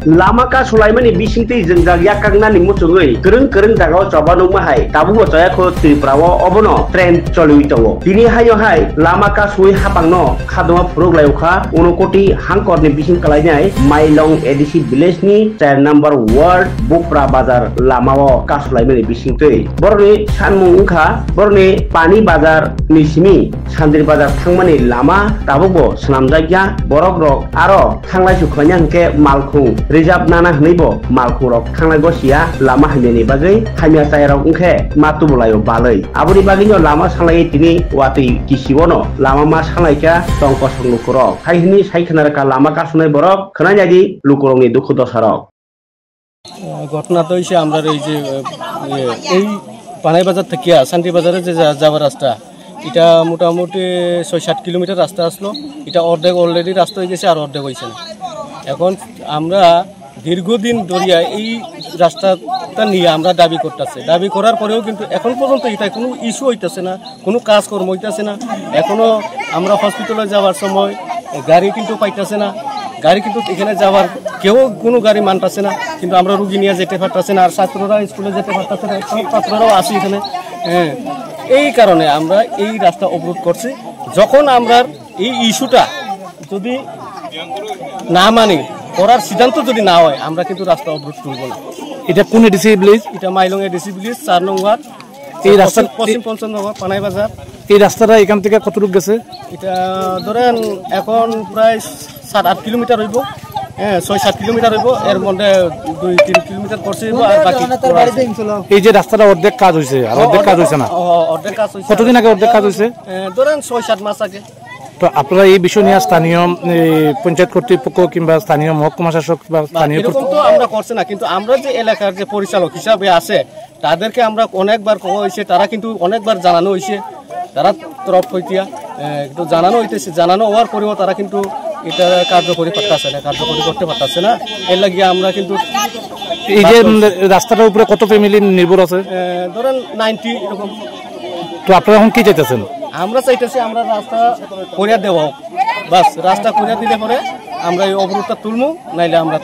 Lamaka Sulaimani Bishinti Zagakana Mutugui, Kurun Dago Chabano Mahai, Tabu Toyako Triprawa Obono, Trend Choluito. Dini Hayo Hai, Lamaka Sui Hapano, Kadoma Proglauka, Unokoti, Hankor Bishin Kalanai, Mailong Edisi Bilesni, Chair number World Bukra Bazar, Lamao, Kasulaimani Bishinti. Borne, Sanmunka, Borne, Pani Bazar, Nisimi, Sandri Bazar Tangmani Lama, Tabubo, Snamzaja, Borogrok, Aro, Tanglai Sukanyanke, Malkung. Rizab nana hnibo malkurok thanglai gosia lama haimeni bagai haimia sairok ungkhe matu bolayo balai aboni baginyo lama sanglai tini wati kisibono lama ma sanglaika tongko songlukurok haihini saikhanarka lama kasunai borok khananyadi lukurongni dukhu dosarok ঘটনা তো হইছে আমরা এই পানাই বাজার থেকে শান্তি বাজারে যে যাবার রাস্তা এটা মোটামুটি ৬-৭ কিলোমিটার রাস্তা আসলো এটা অর্ধেক অলরেডি রাস্তা হয়ে গেছে আর অর্ধেক হইছে না এখন আমরা দীর্ঘদিন ধরিয়া এই রাস্তাটা নিয়ে আমরা দাবি করতেছি দাবি করার পরেও কিন্তু এখন পর্যন্ত এটা কোনো ইস্যু হইতেছে না কোনো কাজকর্ম হইতেছে না এখনো আমরা হসপিটালে যাওয়ার সময় গাড়ি কিন্তু পাইতেছে না গাড়ি কিন্তু এখানে যাওয়ার কেউ কোনো গাড়ি মানতেছে না কিন্তু আমরা রোগী নিয়ে যেতে পারতেছি না আর ছাত্ররা স্কুলে যেতে পারতেছে না ছাত্ররাও আসি এখানে এই কারণে আমরা এই রাস্তা অবরোধ করছি যখন আমরা এই ইস্যুটা যদি না মানি করার সিদ্ধান্ত যদি না হয় আমরা কিন্তু রাস্তা অবরোধ করব না এটা কোন এডিসি ভিলেজ এটা মাইলং এডিসি ভিলেজ 4 নং ওয়ার্ড এই রাস্তা পশ্চিম পঞ্চনগর পানাই বাজার এই রাস্তাটা এখান থেকে কত দূর গেছে এটা ধরেন এখন প্রায় 7-8 কিলোমিটার হইব হ্যাঁ 6-7 কিলোমিটার হইব এর মধ্যে 2-3 কিলোমিটার করছে আর বাকি এই যে রাস্তাটা অর্ধেক কাজ হইছে আর অর্ধেক কাজ হইছে না অর্ধেক কাজ হইছে কতদিন আগে অর্ধেক কাজ হইছে ধরেন 6-7 মাস আগে তো আপনারা এই বিষয় নিয়ে স্থানীয় পঞ্চায়েত কর্তৃপক্ষ কিংবা স্থানীয় মহকুমা শাসক বা স্থানীয় তো আমরা করছি না কিন্তু আমরা যে এলাকার যে পরিচালক হিসাবে আছে তাদেরকে আমরা অনেকবার কোয়া হইছে তারা কিন্তু অনেকবার জানানো হইছে তারা তরফ হইতিয়া একটু জানানো হইতেছে জানানো হওয়ার পরেও তারা কিন্তু এটা কার্যকরী পারতেছে না কার্যকরী করতে পারতেছে না এর লাগিয়ে আমরা কিন্তু এই যে রাস্তাটার উপরে কত ফ্যামিলি নির্ভর আছে ধরেন 90 এরকম তো আপনারা এখন কি চাইতেছেন আমরা চাইতেছি আমরা রাস্তা করিয়া দেওয়া বাস রাস্তা করিয়া দিলে পরে আমরা এই অবরোধটা তুলবো নাইলে আমরা